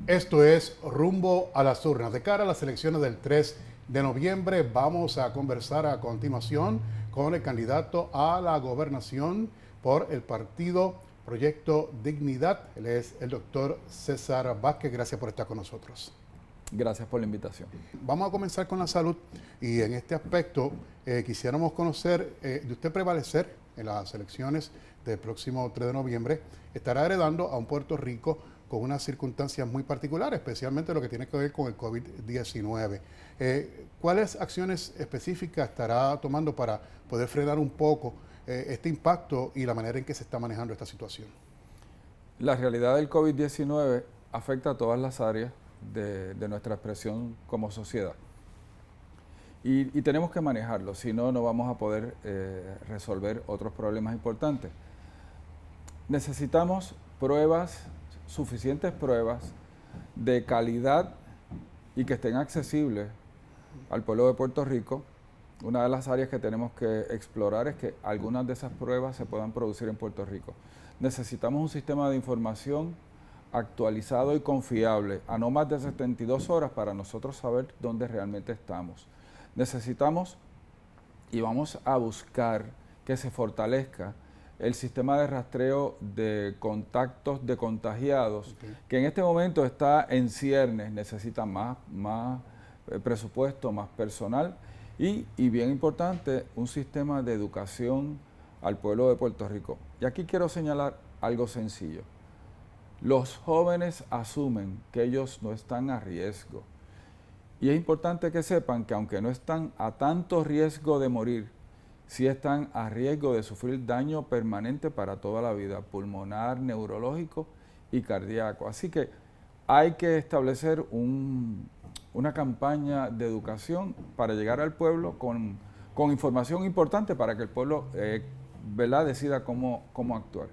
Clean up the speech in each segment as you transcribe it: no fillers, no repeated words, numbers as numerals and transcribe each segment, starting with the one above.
Esto es Rumbo a las Urnas. De cara a las elecciones del 3 de noviembre, vamos a conversar a continuación con el candidato a la gobernación por el partido Proyecto Dignidad. Él es el doctor César Vázquez. Gracias por estar con nosotros. Gracias por la invitación. Vamos a comenzar con la salud y en este aspecto quisiéramos conocer de usted prevalecer en las elecciones del próximo 3 de noviembre. Estará heredando a un Puerto Rico con unas circunstancias muy particulares, especialmente lo que tiene que ver con el COVID-19. ¿Cuáles acciones específicas estará tomando para poder frenar un poco este impacto y la manera en que se está manejando esta situación? La realidad del COVID-19 afecta a todas las áreas de nuestra expresión como sociedad. Y tenemos que manejarlo, si no, no vamos a poder resolver otros problemas importantes. Necesitamos suficientes pruebas de calidad y que estén accesibles al pueblo de Puerto Rico. Una de las áreas que tenemos que explorar es que algunas de esas pruebas se puedan producir en Puerto Rico. Necesitamos un sistema de información actualizado y confiable a no más de 72 horas para nosotros saber dónde realmente estamos. Necesitamos y vamos a buscar que se fortalezca el sistema de rastreo de contactos de contagiados, que en este momento está en ciernes, necesita más presupuesto, más personal y bien importante, un sistema de educación al pueblo de Puerto Rico. Y aquí quiero señalar algo sencillo. Los jóvenes asumen que ellos no están a riesgo. Y es importante que sepan que aunque no están a tanto riesgo de morir, sí están a riesgo de sufrir daño permanente para toda la vida, pulmonar, neurológico y cardíaco. Así que hay que establecer una campaña de educación para llegar al pueblo con información importante para que el pueblo decida cómo actuar.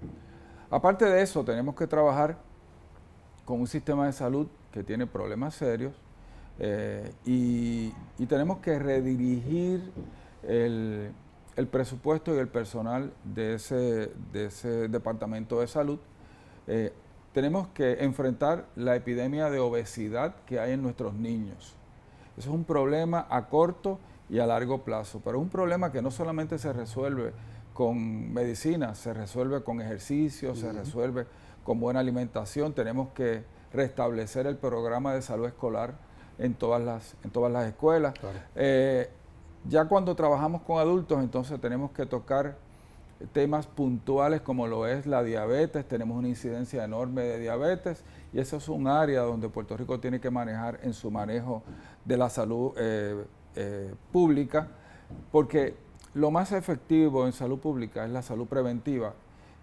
Aparte de eso, tenemos que trabajar con un sistema de salud que tiene problemas serios y tenemos que redirigir el presupuesto y el personal de ese departamento de salud. Tenemos que enfrentar la epidemia de obesidad que hay en nuestros niños. Eso es un problema a corto y a largo plazo, pero es un problema que no solamente se resuelve con medicina, se resuelve con ejercicio, se resuelve con buena alimentación. Tenemos que restablecer el programa de salud escolar en todas las escuelas. Claro. Ya cuando trabajamos con adultos, entonces tenemos que tocar temas puntuales como lo es la diabetes. Tenemos una incidencia enorme de diabetes y eso es un área donde Puerto Rico tiene que manejar en su manejo de la salud pública, porque lo más efectivo en salud pública es la salud preventiva.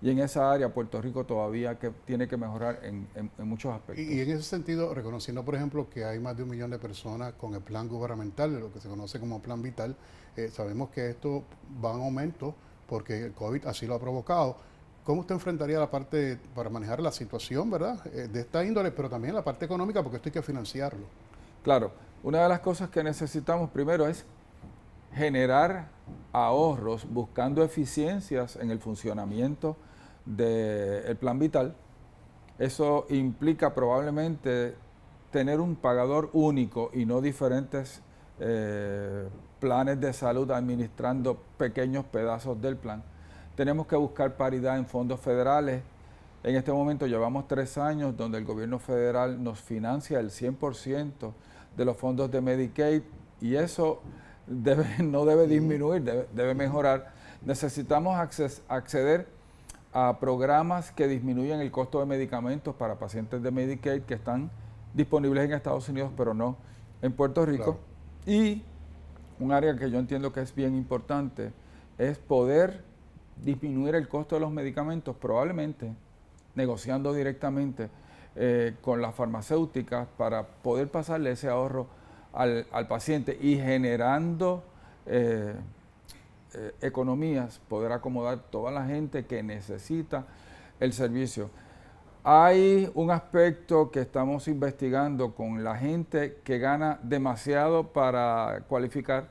Y en esa área Puerto Rico todavía tiene que mejorar en muchos aspectos. Y en ese sentido, reconociendo, por ejemplo, que hay más de 1 millón de personas con el plan gubernamental, lo que se conoce como plan vital, sabemos que esto va en aumento porque el COVID así lo ha provocado. ¿Cómo usted enfrentaría la parte para manejar la situación, verdad, de esta índole, pero también la parte económica, porque esto hay que financiarlo? Claro, una de las cosas que necesitamos primero es generar ahorros buscando eficiencias en el funcionamiento del plan vital. Eso implica probablemente tener un pagador único y no diferentes planes de salud administrando pequeños pedazos del plan. Tenemos que buscar paridad en fondos federales. En este momento llevamos 3 años donde el gobierno federal nos financia el 100% de los fondos de Medicaid y eso no debe disminuir, debe mejorar. Necesitamos acceder a programas que disminuyan el costo de medicamentos para pacientes de Medicaid que están disponibles en Estados Unidos, pero no en Puerto Rico. Claro. Y un área que yo entiendo que es bien importante es poder disminuir el costo de los medicamentos, probablemente negociando directamente con las farmacéuticas para poder pasarle ese ahorro al paciente y generando economías, poder acomodar toda la gente que necesita el servicio. Hay un aspecto que estamos investigando con la gente que gana demasiado para cualificar,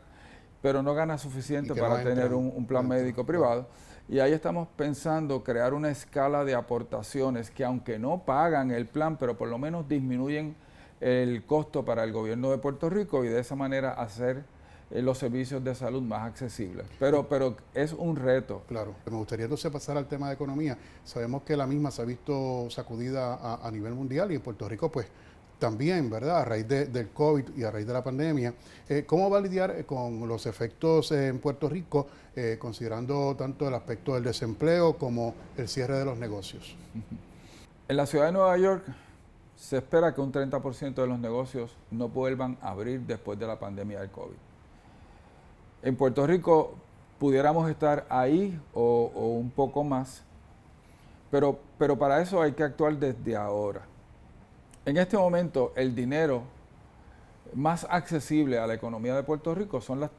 pero no gana suficiente para tener un plan médico privado. y ahí estamos pensando crear una escala de aportaciones que, aunque no pagan el plan, pero por lo menos disminuyen el costo para el gobierno de Puerto Rico y de esa manera hacer los servicios de salud más accesibles. Pero es un reto. Claro. Me gustaría entonces pasar al tema de economía. Sabemos que la misma se ha visto sacudida a nivel mundial y en Puerto Rico pues también, ¿verdad? A raíz del COVID y a raíz de la pandemia. ¿Cómo va a lidiar con los efectos en Puerto Rico, considerando tanto el aspecto del desempleo como el cierre de los negocios? En la ciudad de Nueva York se espera que un 30% de los negocios no vuelvan a abrir después de la pandemia del COVID. En Puerto Rico pudiéramos estar ahí o un poco más, pero para eso hay que actuar desde ahora. En este momento, el dinero más accesible a la economía de Puerto Rico son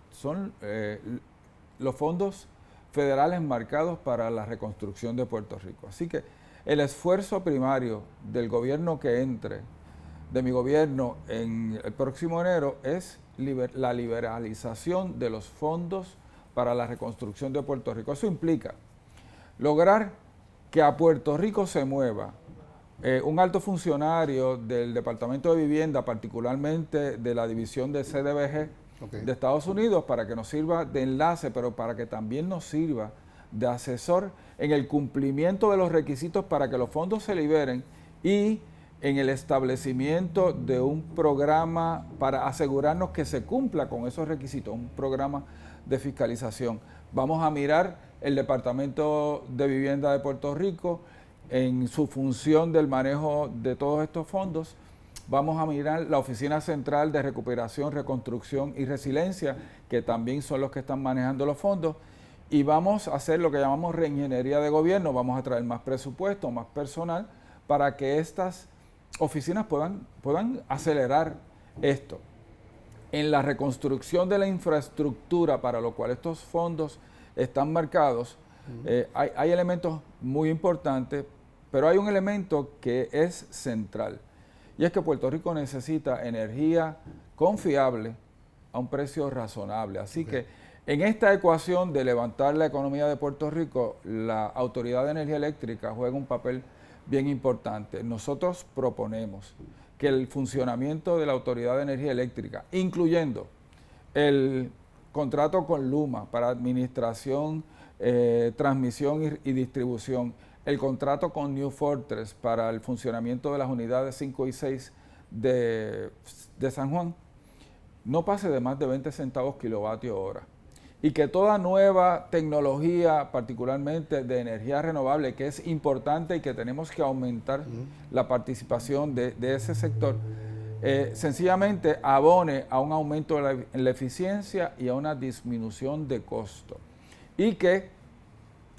los fondos federales marcados para la reconstrucción de Puerto Rico. Así que el esfuerzo primario del gobierno que entre, de mi gobierno en el próximo enero, es la liberalización de los fondos para la reconstrucción de Puerto Rico. Eso implica lograr que a Puerto Rico se mueva un alto funcionario del Departamento de Vivienda, particularmente de la división de CDBG de Estados Unidos, para que nos sirva de enlace, pero para que también nos sirva de asesor en el cumplimiento de los requisitos para que los fondos se liberen y en el establecimiento de un programa para asegurarnos que se cumpla con esos requisitos, un programa de fiscalización. Vamos a mirar el Departamento de Vivienda de Puerto Rico en su función del manejo de todos estos fondos. Vamos a mirar la Oficina Central de Recuperación, Reconstrucción y Resiliencia, que también son los que están manejando los fondos. Y vamos a hacer lo que llamamos reingeniería de gobierno. Vamos a traer más presupuesto, más personal, para que estas oficinas puedan acelerar esto. En la reconstrucción de la infraestructura, para lo cual estos fondos están marcados, hay elementos muy importantes, pero hay un elemento que es central, y es que Puerto Rico necesita energía confiable a un precio razonable. Así que en esta ecuación de levantar la economía de Puerto Rico, la Autoridad de Energía Eléctrica juega un papel bien importante. Nosotros proponemos que el funcionamiento de la Autoridad de Energía Eléctrica, incluyendo el contrato con Luma para administración, transmisión y distribución, el contrato con New Fortress para el funcionamiento de las unidades 5 y 6 de San Juan, no pase de más de 20 centavos kilovatio hora. Y que toda nueva tecnología, particularmente de energía renovable, que es importante y que tenemos que aumentar la participación de ese sector, sencillamente abone a un aumento en la eficiencia y a una disminución de costo. Y que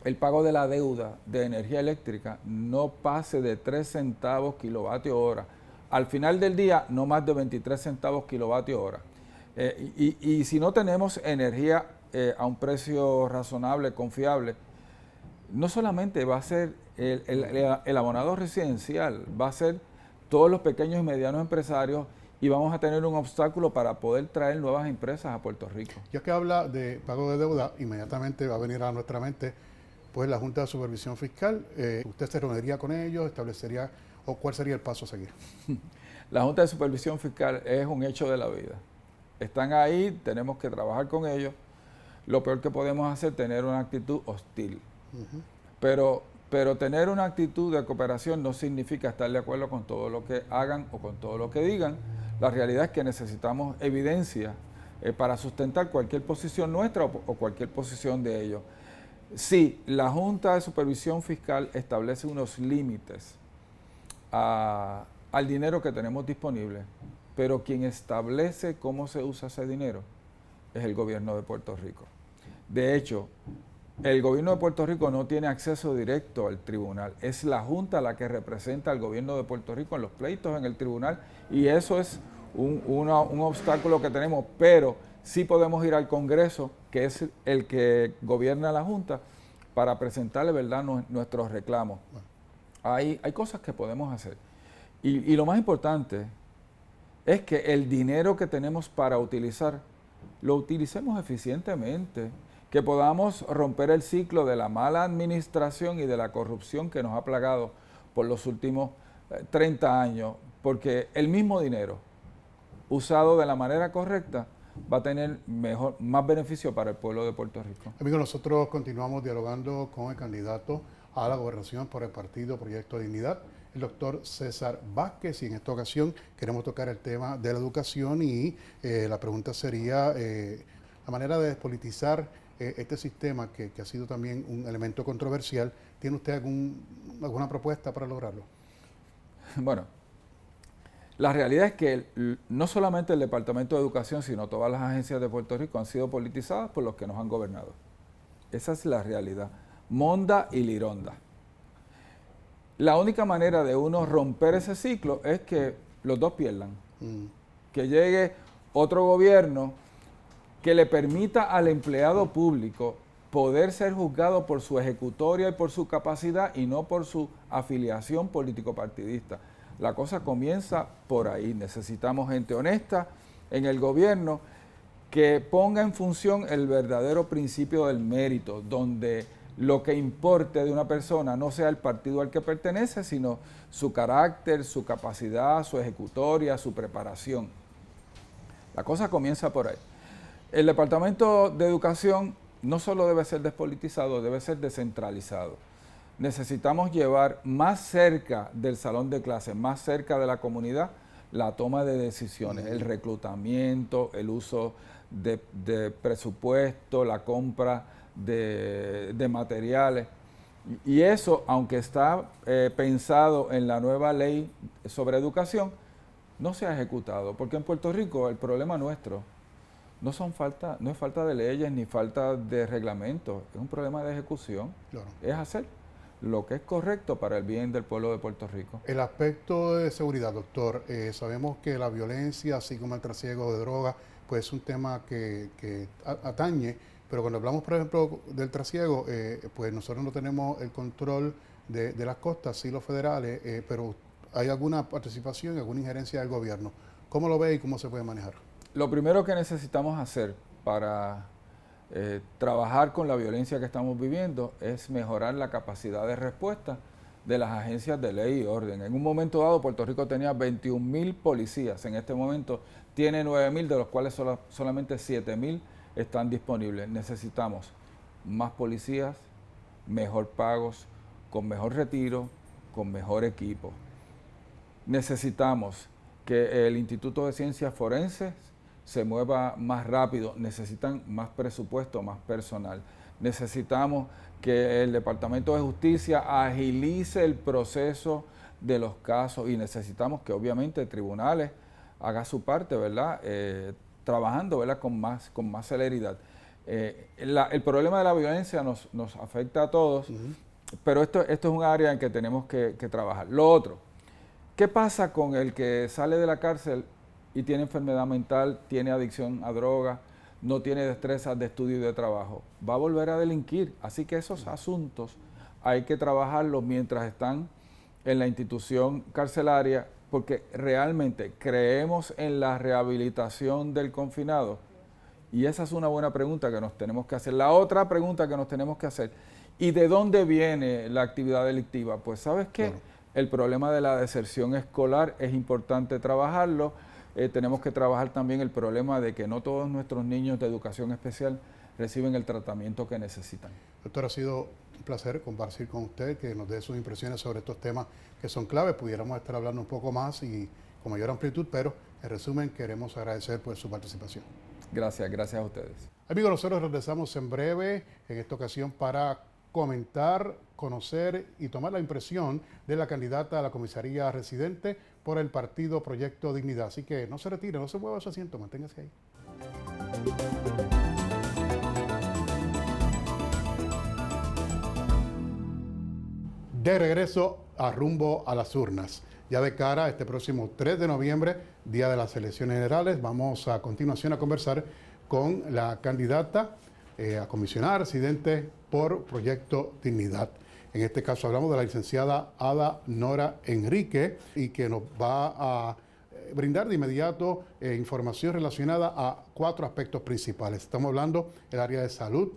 el pago de la deuda de energía eléctrica no pase de 3 centavos kilovatio hora. Al final del día, no más de 23 centavos kilovatio hora. Y si no tenemos energía a un precio razonable, confiable, no solamente va a ser el abonado residencial, va a ser todos los pequeños y medianos empresarios, y vamos a tener un obstáculo para poder traer nuevas empresas a Puerto Rico. Ya que habla de pago de deuda, inmediatamente va a venir a nuestra mente pues la Junta de Supervisión Fiscal. ¿Usted se reuniría con ellos, establecería, o cuál sería el paso a seguir? La Junta de Supervisión Fiscal es un hecho de la vida. Están ahí, tenemos que trabajar con ellos. Lo peor que podemos hacer es tener una actitud hostil. Pero tener una actitud de cooperación no significa estar de acuerdo con todo lo que hagan o con todo lo que digan. La realidad es que necesitamos evidencia para sustentar cualquier posición nuestra o cualquier posición de ellos. Sí, la Junta de Supervisión Fiscal establece unos límites al dinero que tenemos disponible, pero quien establece cómo se usa ese dinero es el gobierno de Puerto Rico. De hecho, el gobierno de Puerto Rico no tiene acceso directo al tribunal. Es la Junta la que representa al gobierno de Puerto Rico en los pleitos en el tribunal, y eso es un obstáculo que tenemos, pero sí podemos ir al Congreso, que es el que gobierna la Junta, para presentarle, ¿verdad?, nuestros reclamos. Hay cosas que podemos hacer. Y lo más importante es que el dinero que tenemos para utilizar, lo utilicemos eficientemente que podamos romper el ciclo de la mala administración y de la corrupción que nos ha plagado por los últimos 30 años, porque el mismo dinero usado de la manera correcta va a tener más beneficio para el pueblo de Puerto Rico. Amigos, nosotros continuamos dialogando con el candidato a la gobernación por el partido Proyecto Dignidad, el doctor César Vázquez, y en esta ocasión queremos tocar el tema de la educación y la pregunta sería la manera de despolitizar este sistema que ha sido también un elemento controversial. ¿Tiene usted alguna propuesta para lograrlo? Bueno, la realidad es que no solamente el Departamento de Educación, sino todas las agencias de Puerto Rico han sido politizadas por los que nos han gobernado. Esa es la realidad. Monda y Lironda. La única manera de uno romper ese ciclo es que los dos pierdan. Que llegue otro gobierno que le permita al empleado público poder ser juzgado por su ejecutoria y por su capacidad y no por su afiliación político-partidista. La cosa comienza por ahí. Necesitamos gente honesta en el gobierno que ponga en función el verdadero principio del mérito, donde lo que importe de una persona no sea el partido al que pertenece, sino su carácter, su capacidad, su ejecutoria, su preparación. La cosa comienza por ahí. El Departamento de Educación no solo debe ser despolitizado, debe ser descentralizado. Necesitamos llevar más cerca del salón de clases, más cerca de la comunidad, la toma de decisiones, el reclutamiento, el uso de presupuesto, la compra de materiales. Y eso, aunque está pensado en la nueva ley sobre educación, no se ha ejecutado, porque en Puerto Rico el problema nuestro no es falta de leyes ni falta de reglamentos, es un problema de ejecución, Claro. es hacer lo que es correcto para el bien del pueblo de Puerto Rico. El aspecto de seguridad, doctor, sabemos que la violencia, así como el trasiego de drogas, pues es un tema que atañe, pero cuando hablamos, por ejemplo, del trasiego, pues nosotros no tenemos el control de las costas, sí los federales, pero ¿hay alguna participación, alguna injerencia del gobierno? ¿Cómo lo ve y cómo se puede manejar? Lo primero que necesitamos hacer para trabajar con la violencia que estamos viviendo es mejorar la capacidad de respuesta de las agencias de ley y orden. En un momento dado, Puerto Rico tenía 21,000 policías. En este momento tiene 9,000, de los cuales solamente 7,000 están disponibles. Necesitamos más policías, mejor pagos, con mejor retiro, con mejor equipo. Necesitamos que el Instituto de Ciencias Forenses se mueva más rápido, necesitan más presupuesto, más personal. Necesitamos que el Departamento de Justicia agilice el proceso de los casos y necesitamos que obviamente tribunales haga su parte, ¿verdad? Trabajando, ¿verdad? Con más celeridad. El problema de la violencia nos afecta a todos, pero esto es un área en que tenemos que trabajar. Lo otro, ¿qué pasa con el que sale de la cárcel y tiene enfermedad mental, tiene adicción a drogas, no tiene destrezas de estudio y de trabajo? Va a volver a delinquir. Así que esos asuntos hay que trabajarlos mientras están en la institución carcelaria, porque realmente creemos en la rehabilitación del confinado. Y esa es una buena pregunta que nos tenemos que hacer. La otra pregunta que nos tenemos que hacer, ¿y de dónde viene la actividad delictiva? Pues ¿sabes qué? Claro. El problema de la deserción escolar es importante trabajarlo. Tenemos que trabajar también el problema de que no todos nuestros niños de educación especial reciben el tratamiento que necesitan. Doctor, ha sido un placer compartir con usted, que nos dé sus impresiones sobre estos temas que son claves. Pudiéramos estar hablando un poco más y con mayor amplitud, pero en resumen queremos agradecer por su participación. Gracias a ustedes. Amigos, nosotros regresamos en breve, en esta ocasión para comentar, conocer y tomar la impresión de la candidata a la comisaría residente por el partido Proyecto Dignidad. Así que no se retire, no se mueva su asiento, manténgase ahí. De regreso a rumbo a las urnas. Ya de cara a este próximo 3 de noviembre, día de las elecciones generales, vamos a continuación a conversar con la candidata a comisionada residente por Proyecto Dignidad. En este caso hablamos de la licenciada Ada Nora Enrique y que nos va a brindar de inmediato información relacionada a 4 aspectos principales. Estamos hablando del área de salud,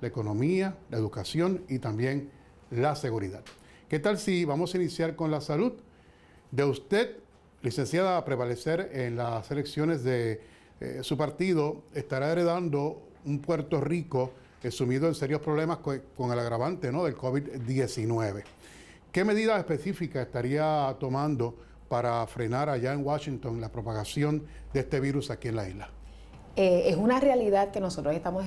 la economía, la educación y también la seguridad. ¿Qué tal si vamos a iniciar con la salud? De usted, licenciada, a prevalecer en las elecciones de su partido, estará heredando un Puerto Rico sumido en serios problemas con el agravante, ¿no?, del COVID-19. ¿Qué medidas específicas estaría tomando para frenar allá en Washington la propagación de este virus aquí en la isla? Es una realidad que nosotros estamos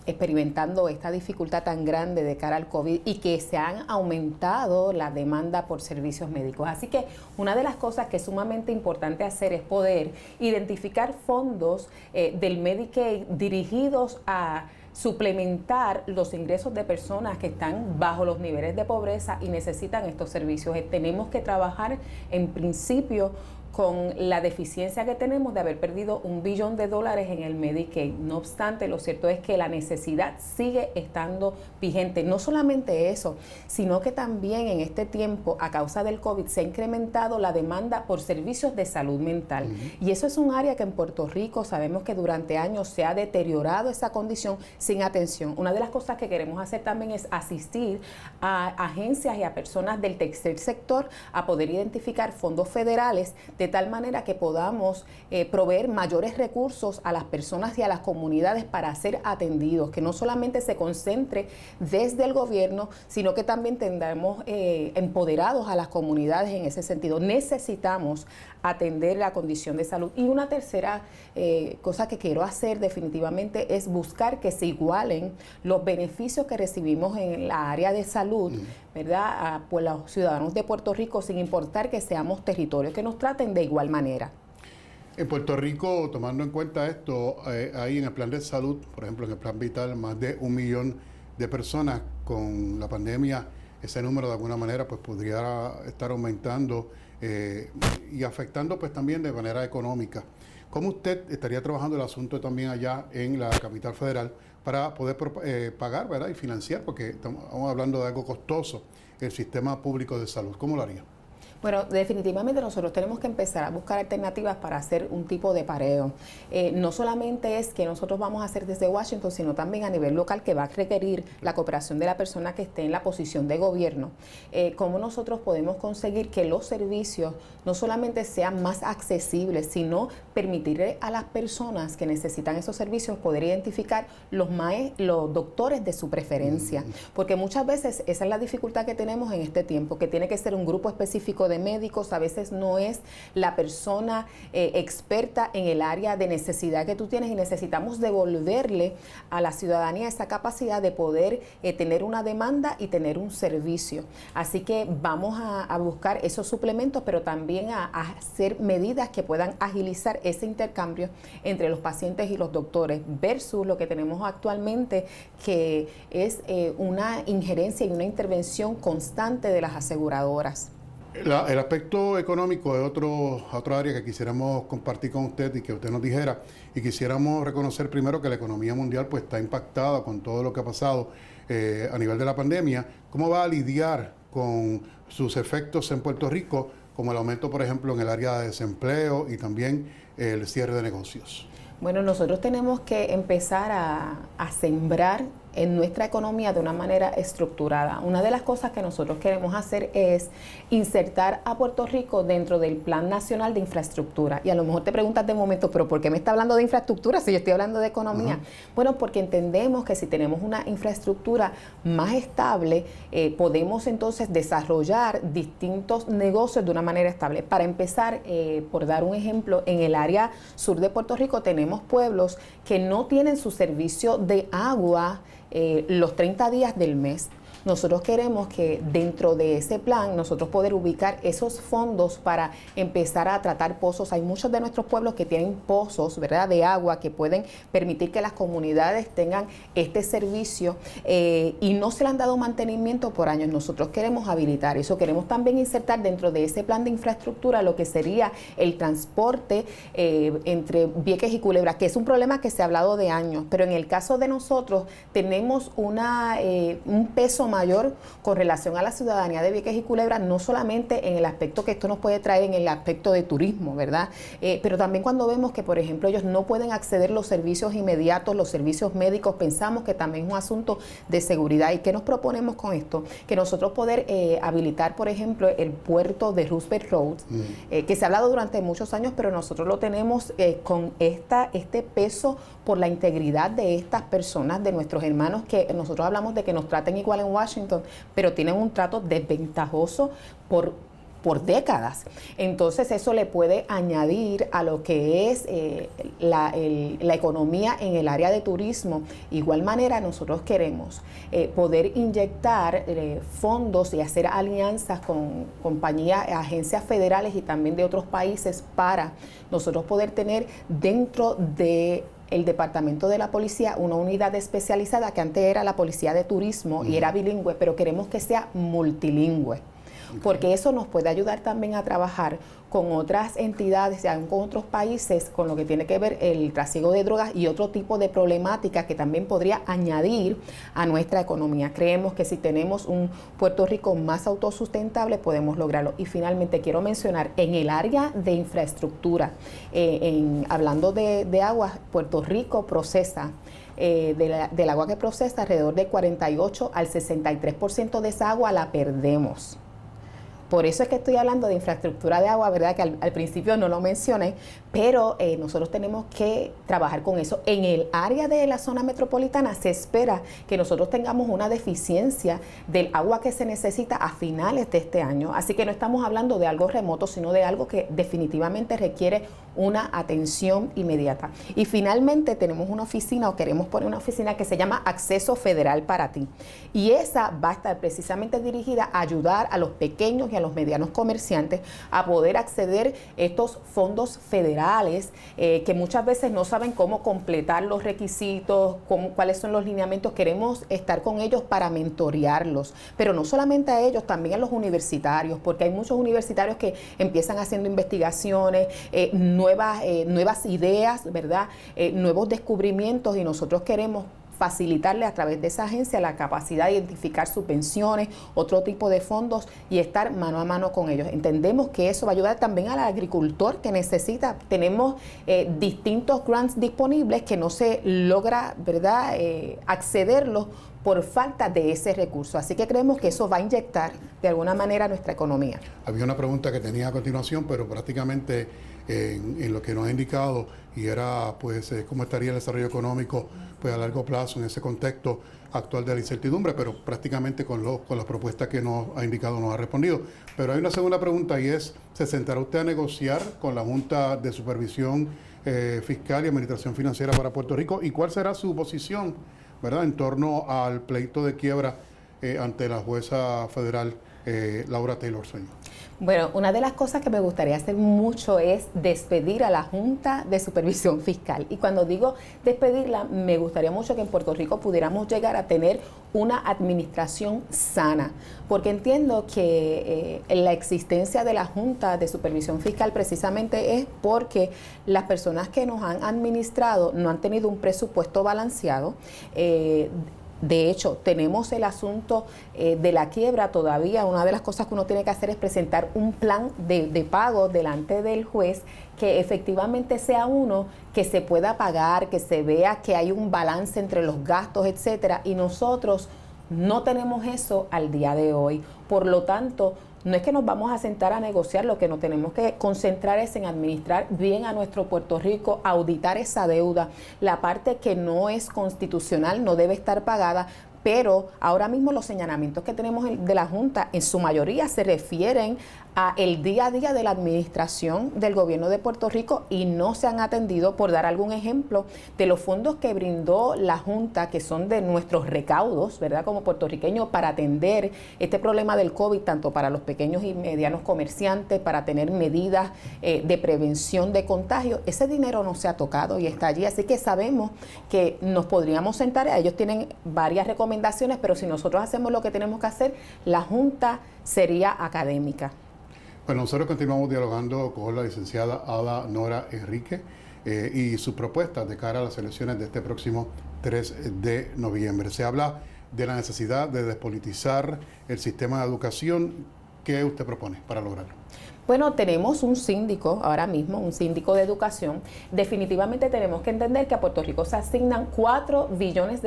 experimentando esta dificultad tan grande de cara al COVID y que se han aumentado la demanda por servicios médicos. Así que una de las cosas que es sumamente importante hacer es poder identificar fondos del Medicaid dirigidos a suplementar los ingresos de personas que están bajo los niveles de pobreza y necesitan estos servicios. Tenemos que trabajar en principio con la deficiencia que tenemos de haber perdido $1 billón en el Medicaid. No obstante, lo cierto es que la necesidad sigue estando vigente. No solamente eso, sino que también en este tiempo, a causa del COVID, se ha incrementado la demanda por servicios de salud mental. Y eso es un área que en Puerto Rico sabemos que durante años se ha deteriorado esa condición sin atención. Una de las cosas que queremos hacer también es asistir a agencias y a personas del tercer sector a poder identificar fondos federales de tal manera que podamos proveer mayores recursos a las personas y a las comunidades para ser atendidos, que no solamente se concentre desde el gobierno, sino que también tendremos empoderados a las comunidades en ese sentido. Necesitamos atender la condición de salud. Y una tercera cosa que quiero hacer definitivamente es buscar que se igualen los beneficios que recibimos en la área de salud, ¿verdad?, pues los ciudadanos de Puerto Rico, sin importar que seamos territorios, que nos traten de igual manera. En Puerto Rico, tomando en cuenta esto, hay en el plan de salud, por ejemplo, en el plan vital, más de 1 millón de personas. Con la pandemia, ese número de alguna manera pues podría estar aumentando y afectando pues también de manera económica. ¿Cómo usted estaría trabajando el asunto también allá en la capital federal para poder pagar, ¿verdad?, y financiar, porque estamos hablando de algo costoso, el sistema público de salud? ¿Cómo lo haría? Bueno, definitivamente nosotros tenemos que empezar a buscar alternativas para hacer un tipo de pareo. No solamente es que nosotros vamos a hacer desde Washington, sino también a nivel local, que va a requerir la cooperación de la persona que esté en la posición de gobierno. Cómo nosotros podemos conseguir que los servicios no solamente sean más accesibles, sino permitirle a las personas que necesitan esos servicios poder identificar los doctores de su preferencia. Porque muchas veces esa es la dificultad que tenemos en este tiempo, que tiene que ser un grupo específico de médicos, a veces no es la persona experta en el área de necesidad que tú tienes, y necesitamos devolverle a la ciudadanía esa capacidad de poder tener una demanda y tener un servicio. Así que vamos a buscar esos suplementos, pero también a hacer medidas que puedan agilizar ese intercambio entre los pacientes y los doctores, versus lo que tenemos actualmente, que es una injerencia y una intervención constante de las aseguradoras. El aspecto económico es otro área que quisiéramos compartir con usted y que usted nos dijera, y quisiéramos reconocer primero que la economía mundial pues está impactada con todo lo que ha pasado a nivel de la pandemia. ¿Cómo va a lidiar con sus efectos en Puerto Rico, como el aumento, por ejemplo, en el área de desempleo y también el cierre de negocios? Bueno, nosotros tenemos que empezar a sembrar en nuestra economía de una manera estructurada. Una de las cosas que nosotros queremos hacer es insertar a Puerto Rico dentro del Plan Nacional de Infraestructura. Y a lo mejor te preguntas de momento, ¿pero por qué me está hablando de infraestructura si yo estoy hablando de economía? Bueno, porque entendemos que si tenemos una infraestructura más estable, podemos entonces desarrollar distintos negocios de una manera estable. Para empezar, por dar un ejemplo, en el área sur de Puerto Rico tenemos pueblos que no tienen su servicio de agua los 30 días del mes. Nosotros queremos que dentro de ese plan nosotros poder ubicar esos fondos para empezar a tratar pozos. Hay muchos de nuestros pueblos que tienen pozos, ¿verdad?, de agua, que pueden permitir que las comunidades tengan este servicio y no se le han dado mantenimiento por años. Nosotros queremos habilitar eso. Queremos también insertar dentro de ese plan de infraestructura lo que sería el transporte entre Vieques y Culebra, que es un problema que se ha hablado de años, pero en el caso de nosotros tenemos un peso mayor con relación a la ciudadanía de Vieques y Culebra, no solamente en el aspecto que esto nos puede traer en el aspecto de turismo, ¿verdad? Pero también cuando vemos que, por ejemplo, ellos no pueden acceder a los servicios inmediatos, los servicios médicos, pensamos que también es un asunto de seguridad. ¿Y qué nos proponemos con esto? Que nosotros poder habilitar, por ejemplo, el puerto de Roosevelt Road, que se ha hablado durante muchos años, pero nosotros lo tenemos con este peso por la integridad de estas personas, de nuestros hermanos, que nosotros hablamos de que nos traten igual en Washington, pero tienen un trato desventajoso por décadas. Entonces eso le puede añadir a lo que es la economía en el área de turismo. Igual manera nosotros queremos poder inyectar fondos y hacer alianzas con compañías, agencias federales y también de otros países para nosotros poder tener dentro de el Departamento de la Policía una unidad especializada que antes era la Policía de Turismo y era bilingüe, pero queremos que sea multilingüe. Porque eso nos puede ayudar también a trabajar con otras entidades, con otros países, con lo que tiene que ver el trasiego de drogas y otro tipo de problemática que también podría añadir a nuestra economía. Creemos que si tenemos un Puerto Rico más autosustentable, podemos lograrlo. Y finalmente quiero mencionar, en el área de infraestructura, hablando de aguas, Puerto Rico procesa del agua que procesa, alrededor de 48 al 63% de esa agua la perdemos. Por eso es que estoy hablando de infraestructura de agua, ¿verdad? Que al principio no lo mencioné, pero nosotros tenemos que trabajar con eso. En el área de la zona metropolitana se espera que nosotros tengamos una deficiencia del agua que se necesita a finales de este año. Así que no estamos hablando de algo remoto, sino de algo que definitivamente requiere una atención inmediata. Y finalmente tenemos una oficina, o queremos poner una oficina que se llama Acceso Federal para Ti. Y esa va a estar precisamente dirigida a ayudar a los pequeños y a los medianos comerciantes a poder acceder a estos fondos federales que muchas veces no saben cómo completar los requisitos, cuáles son los lineamientos. Queremos estar con ellos para mentorearlos, pero no solamente a ellos, también a los universitarios, porque hay muchos universitarios que empiezan haciendo investigaciones, nuevas ideas, ¿verdad? Nuevos descubrimientos, y nosotros queremos facilitarle a través de esa agencia la capacidad de identificar subvenciones, otro tipo de fondos y estar mano a mano con ellos. Entendemos que eso va a ayudar también al agricultor que necesita. Tenemos distintos grants disponibles que no se logra, ¿verdad?, accederlos por falta de ese recurso. Así que creemos que eso va a inyectar de alguna manera nuestra economía. Había una pregunta que tenía a continuación, pero prácticamente en lo que nos ha indicado, y era pues cómo estaría el desarrollo económico pues a largo plazo en ese contexto actual de la incertidumbre, pero prácticamente con las propuestas que nos ha indicado nos ha respondido. Pero hay una segunda pregunta, y es: ¿se sentará usted a negociar con la Junta de Supervisión Fiscal y Administración Financiera para Puerto Rico? ¿Y cuál será su posición, verdad, en torno al pleito de quiebra ante la jueza federal Laura Taylor Swain? Bueno, una de las cosas que me gustaría hacer mucho es despedir a la Junta de Supervisión Fiscal. Y cuando digo despedirla, me gustaría mucho que en Puerto Rico pudiéramos llegar a tener una administración sana, porque entiendo que la existencia de la Junta de Supervisión Fiscal precisamente es porque las personas que nos han administrado no han tenido un presupuesto balanceado. De hecho, tenemos el asunto de la quiebra todavía. Una de las cosas que uno tiene que hacer es presentar un plan de pago delante del juez que efectivamente sea uno que se pueda pagar, que se vea que hay un balance entre los gastos, etcétera. Y nosotros no tenemos eso al día de hoy. Por lo tanto, no es que nos vamos a sentar a negociar, lo que nos tenemos que concentrar es en administrar bien a nuestro Puerto Rico, auditar esa deuda, la parte que no es constitucional no debe estar pagada, pero ahora mismo los señalamientos que tenemos de la Junta en su mayoría se refieren a el día a día de la administración del gobierno de Puerto Rico y no se han atendido. Por dar algún ejemplo, de los fondos que brindó la Junta, que son de nuestros recaudos, ¿verdad?, como puertorriqueños, para atender este problema del COVID, tanto para los pequeños y medianos comerciantes, para tener medidas de prevención de contagio, ese dinero no se ha tocado y está allí. Así que sabemos que nos podríamos sentar, ellos tienen varias recomendaciones, pero si nosotros hacemos lo que tenemos que hacer, la Junta sería académica. Bueno, nosotros continuamos dialogando con la licenciada Ada Nora Enrique y sus propuestas de cara a las elecciones de este próximo 3 de noviembre. Se habla de la necesidad de despolitizar el sistema de educación. ¿Qué usted propone para lograrlo? Bueno, tenemos un síndico ahora mismo, un síndico de educación. Definitivamente tenemos que entender que a Puerto Rico se asignan $4 billones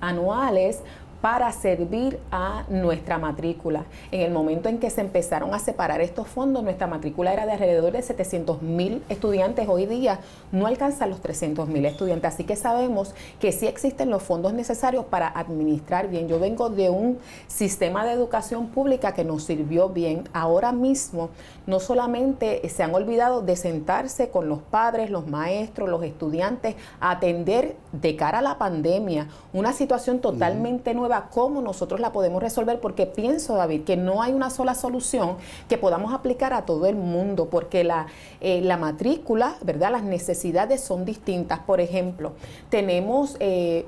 anuales para servir a nuestra matrícula. En el momento en que se empezaron a separar estos fondos, nuestra matrícula era de alrededor de 700,000 estudiantes. Hoy día no alcanzan los 300,000 estudiantes, así que sabemos que sí existen los fondos necesarios para administrar bien. Yo vengo de un sistema de educación pública que nos sirvió bien. Ahora mismo no solamente se han olvidado de sentarse con los padres, los maestros, los estudiantes, a atender de cara a la pandemia una situación totalmente nueva, cómo nosotros la podemos resolver, porque pienso, David, que no hay una sola solución que podamos aplicar a todo el mundo, porque la matrícula, ¿verdad? Las necesidades son distintas. Por ejemplo, tenemos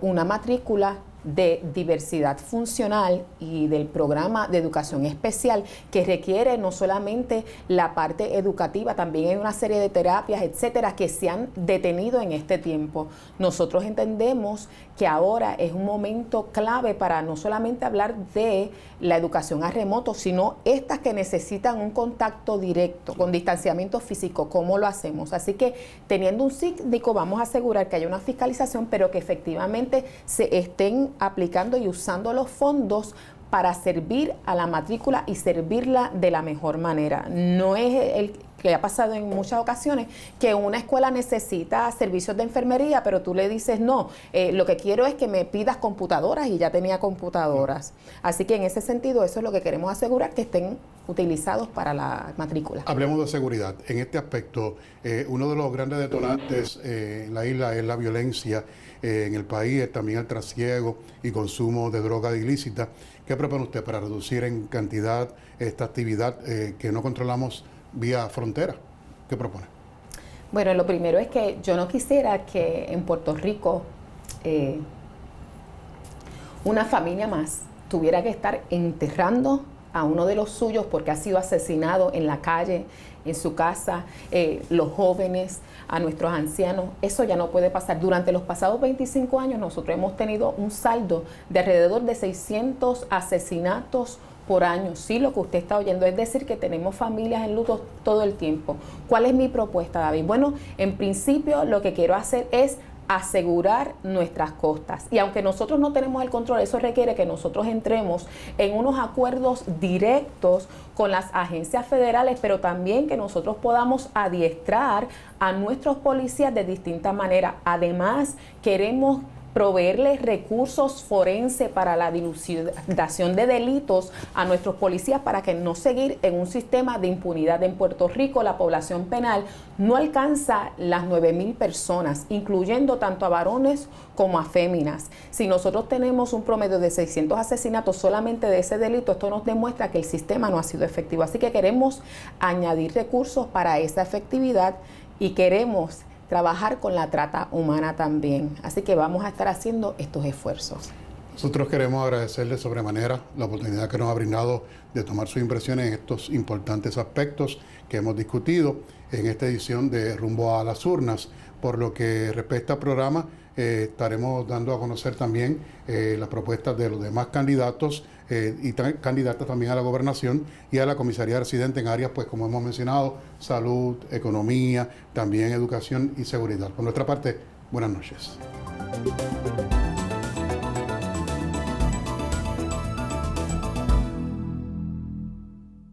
una matrícula de diversidad funcional y del programa de educación especial que requiere no solamente la parte educativa, también hay una serie de terapias, etcétera, que se han detenido en este tiempo. Nosotros entendemos que ahora es un momento clave para no solamente hablar de la educación a remoto, sino estas que necesitan un contacto directo, con distanciamiento físico. ¿Cómo lo hacemos? Así que teniendo un síndico vamos a asegurar que haya una fiscalización, pero que efectivamente se estén aplicando y usando los fondos para servir a la matrícula y servirla de la mejor manera. No es el que ha pasado en muchas ocasiones, que una escuela necesita servicios de enfermería, pero tú le dices, no, lo que quiero es que me pidas computadoras, y ya tenía computadoras. Así que en ese sentido, eso es lo que queremos asegurar, que estén utilizados para la matrícula. Hablemos de seguridad. En este aspecto, uno de los grandes detonantes en la isla es la violencia en el país, también el trasiego y consumo de droga ilícita. ¿Qué propone usted para reducir en cantidad esta actividad que no controlamos vía frontera? ¿Qué propone? Bueno, lo primero es que yo no quisiera que en Puerto Rico una familia más tuviera que estar enterrando a uno de los suyos porque ha sido asesinado en la calle, en su casa, los jóvenes, a nuestros ancianos. Eso ya no puede pasar. Durante los pasados 25 años nosotros hemos tenido un saldo de alrededor de 600 asesinatos por año. Sí, lo que usted está oyendo, es decir, que tenemos familias en luto todo el tiempo. ¿Cuál es mi propuesta, David? Bueno, en principio lo que quiero hacer es asegurar nuestras costas. Y aunque nosotros no tenemos el control, eso requiere que nosotros entremos en unos acuerdos directos con las agencias federales, pero también que nosotros podamos adiestrar a nuestros policías de distinta manera. Además, queremos proveerles recursos forenses para la dilucidación de delitos a nuestros policías para que no seguir en un sistema de impunidad. En Puerto Rico la población penal no alcanza las 9,000 personas, incluyendo tanto a varones como a féminas. Si nosotros tenemos un promedio de 600 asesinatos solamente de ese delito, esto nos demuestra que el sistema no ha sido efectivo. Así que queremos añadir recursos para esa efectividad y queremos trabajar con la trata humana también. Así que vamos a estar haciendo estos esfuerzos. Nosotros queremos agradecerle sobremanera la oportunidad que nos ha brindado de tomar sus impresiones en estos importantes aspectos que hemos discutido en esta edición de Rumbo a las Urnas. Por lo que respecta al programa, estaremos dando a conocer también las propuestas de los demás candidatos y candidatas también a la gobernación y a la comisaría residente en áreas, pues como hemos mencionado, salud, economía, también educación y seguridad. Por nuestra parte, buenas noches.